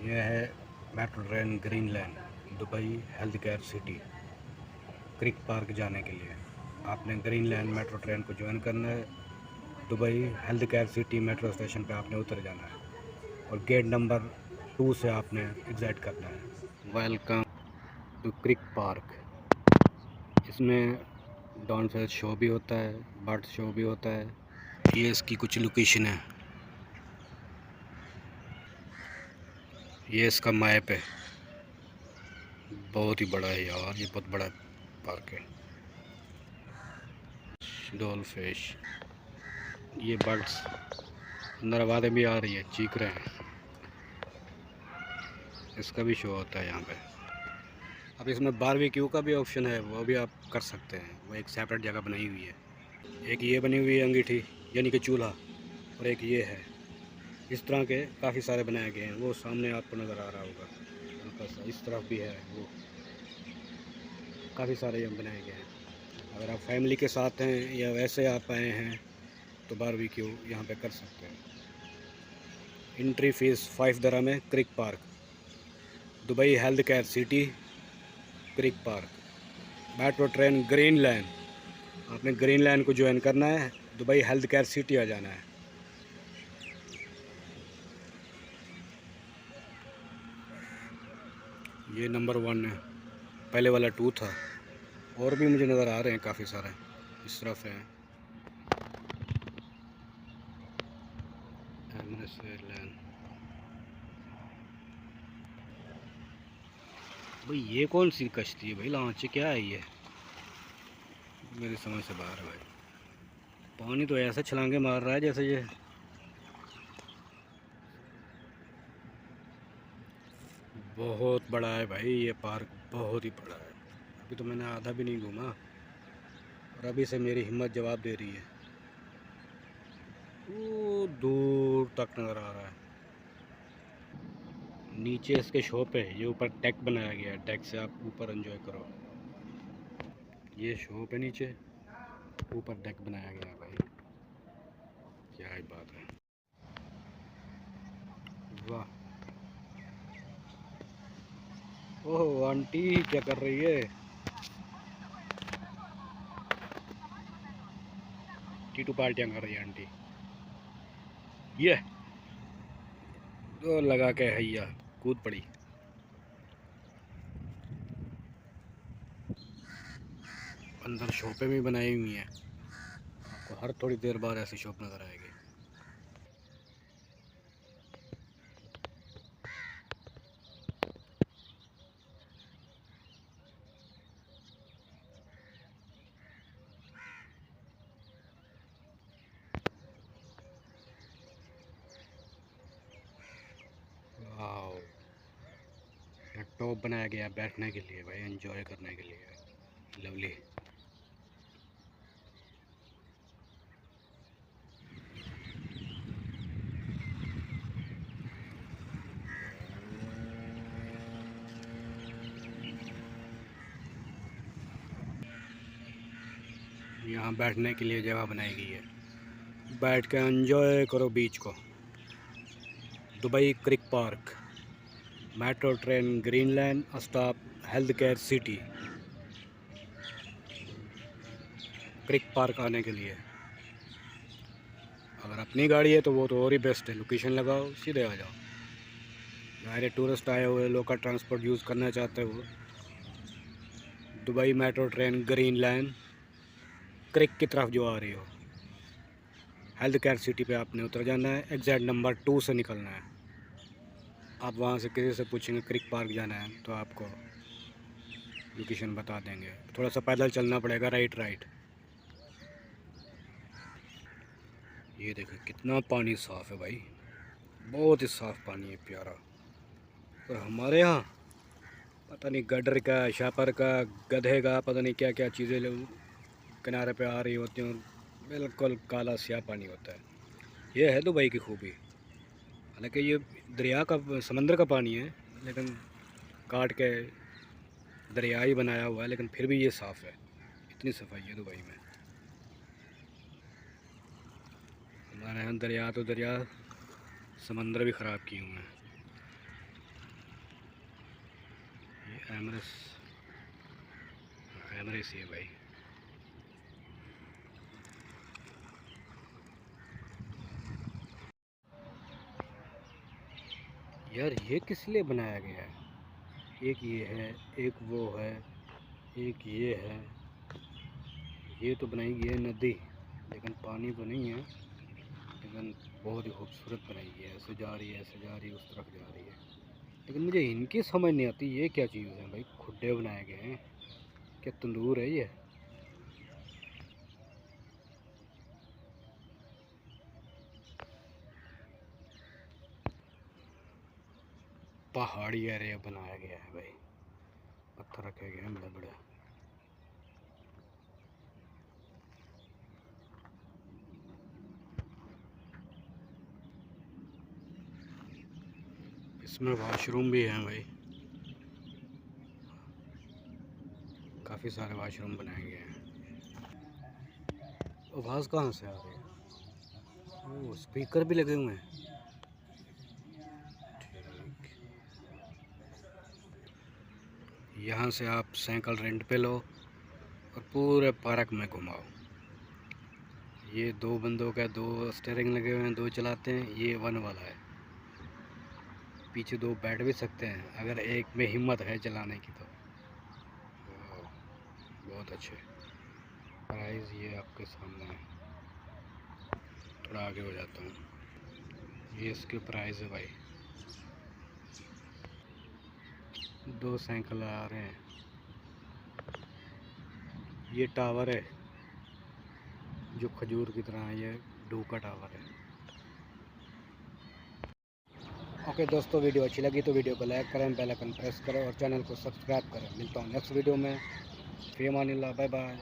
यह है metro train green line Dubai health care city creek park जाने के लिए। आपने ग्रीन लाइन मेट्रो ट्रेन को ज्वाइन करना है। Dubai health care city metro station पे आपने उतर जाना है और गेट नंबर 2 से आपने एग्ज़िट करना है। Welcome to crick park. इसमें डॉनफेल शो भी होता है, बर्ड शो भी होता है। ये इसकी कुछ लोकेशन है। ये इसका मैप है। बहुत ही बड़ा है यार, ये बहुत बड़ा पार्क है। डॉलफिश, ये बर्ड्स अंदर आवाज़ें भी आ रही है, चीख रहे हैं। इसका भी शो होता है यहाँ पे। अब इसमें बारबेक्यू का भी ऑप्शन है, वो भी आप कर सकते हैं। वो एक सेपरेट जगह बनाई हुई है। एक ये बनी हुई है अंगीठी यानी कि चूल्हा, और एक ये है। इस तरह के काफ़ी सारे बनाए गए हैं। वो सामने आपको नज़र आ रहा होगा हल्का सा, इस तरफ भी है। वो काफ़ी सारे यहाँ बनाए गए हैं। अगर आप फैमिली के साथ हैं या वैसे आप आए हैं तो बारबेक्यू यहाँ पे कर सकते हैं। एंट्री फीस 5 दिरहम है। Creek park, Dubai health care city creek park, metro train green line. आपने ग्रीन लाइन को ज्वाइन करना है, दुबई हेल्थ केयर सिटी आ जाना है। ये नंबर 1 है, पहले वाला 2 था। और भी मुझे नज़र आ रहे हैं काफ़ी सारे, इस तरफ है। Emirates airline. भाई ये कौन सी कश्ती है भाई, लांच क्या है ये? मेरी समझ से बाहर है भाई। पानी तो ऐसा छलांगे मार रहा है जैसे ये बहुत बड़ा है भाई। ये पार्क बहुत ही बड़ा है। अभी तो मैंने आधा भी नहीं घूमा और अभी से मेरी हिम्मत जवाब दे रही है। वो दूर तक नज़र आ रहा है। नीचे इसके शॉप है, ये ऊपर डेक बनाया गया है। डेक से आप ऊपर एंजॉय करो। ये शॉप है नीचे, ऊपर डेक बनाया गया है भाई। क्या ही बात है, वाह। ओह आंटी क्या कर रही है? टीटू पार्टियाँ कर रही है आंटी। ये तो लगा के हैया कूद पड़ी। अंदर शॉपें भी बनाई हुई हैं। आपको हर थोड़ी देर बाद ऐसी शॉप नज़र आएगी। वाह, टॉप बनाया गया बैठने के लिए भाई, एंजॉय करने के लिए। लवली। यहाँ बैठने के लिए जगह बनाई गई है, बैठ के एंजॉय करो बीच को। Dubai creek park, metro train green line stop health care city. Creek park आने के लिए अगर अपनी गाड़ी है तो वो तो और ही बेस्ट है। लोकेशन लगाओ, सीधे आ जाओ। डायरेक्ट टूरिस्ट आए हुए, लोकल ट्रांसपोर्ट यूज़ करना चाहते हो, Dubai metro train green line creek की तरफ जो आ रही हो, हेल्थ केयर सिटी पे आपने उतर जाना है। एग्जैक्ट नंबर 2 से निकलना है। आप वहाँ से किसी से पूछेंगे क्रिक पार्क जाना है तो आपको लोकेशन बता देंगे। थोड़ा सा पैदल चलना पड़ेगा, राइट राइट। ये देखो कितना पानी साफ़ है भाई, बहुत ही साफ़ पानी है, प्यारा। और हमारे यहाँ पता नहीं गडर का, शापर का, गधे का, पता नहीं क्या क्या चीज़ें किनारे पे आ रही होती हैं और बिल्कुल काला स्याह पानी होता है। ये है दुबई की खूबी। हालांकि ये दरिया का, समंदर का पानी है, लेकिन काट के दरिया ही बनाया हुआ है, लेकिन फिर भी ये साफ़ है। इतनी सफाई है दुबई में। हमारे यहाँ दरिया तो दरिया, समंदर भी ख़राब किए हुए हैं। एमरेस ही है भाई। यार ये किस लिए बनाया गया है? एक ये है, एक वो है, एक ये है। ये तो बनाई गई है नदी, लेकिन पानी तो नहीं है, लेकिन बहुत ही खूबसूरत बनाई गई है। ऐसे जा रही है, ऐसे जा रही है, उस तरफ जा रही है। लेकिन मुझे इनकी समझ नहीं आती, ये क्या चीज़ है भाई? खुड्डे बनाए गए हैं, क्या तंदूर है ये? पहाड़ी एरिया बनाया गया है भाई, पत्थर रखे गए हैं बड़े बड़े। इसमें वाशरूम भी हैं भाई, काफ़ी सारे वाशरूम बनाए गए हैं। आवाज़ कहाँ से आ रही है? ओह, स्पीकर भी लगे हुए हैं। ठीक, यहाँ से आप साइकिल रेंट पे लो और पूरे पार्क में घुमाओ। ये दो बंदों का, दो स्टीयरिंग लगे हुए हैं, दो चलाते हैं। ये वन वाला है, पीछे दो बैठ भी सकते हैं अगर एक में हिम्मत है चलाने की तो। वाह, बहुत अच्छे। प्राइस ये आपके सामने है, थोड़ा आगे हो जाता हूँ। ये इसके प्राइस है भाई। दो साइकिल आ रहे हैं। ये टावर है जो खजूर की तरह है, ये डूका टावर है। ओके दोस्तों, वीडियो अच्छी लगी तो वीडियो को लाइक करें, बेल आइकन प्रेस करें और चैनल को सब्सक्राइब करें। मिलता हूँ नेक्स्ट वीडियो में। फ़ी अमानिल्लाह, बाय बाय।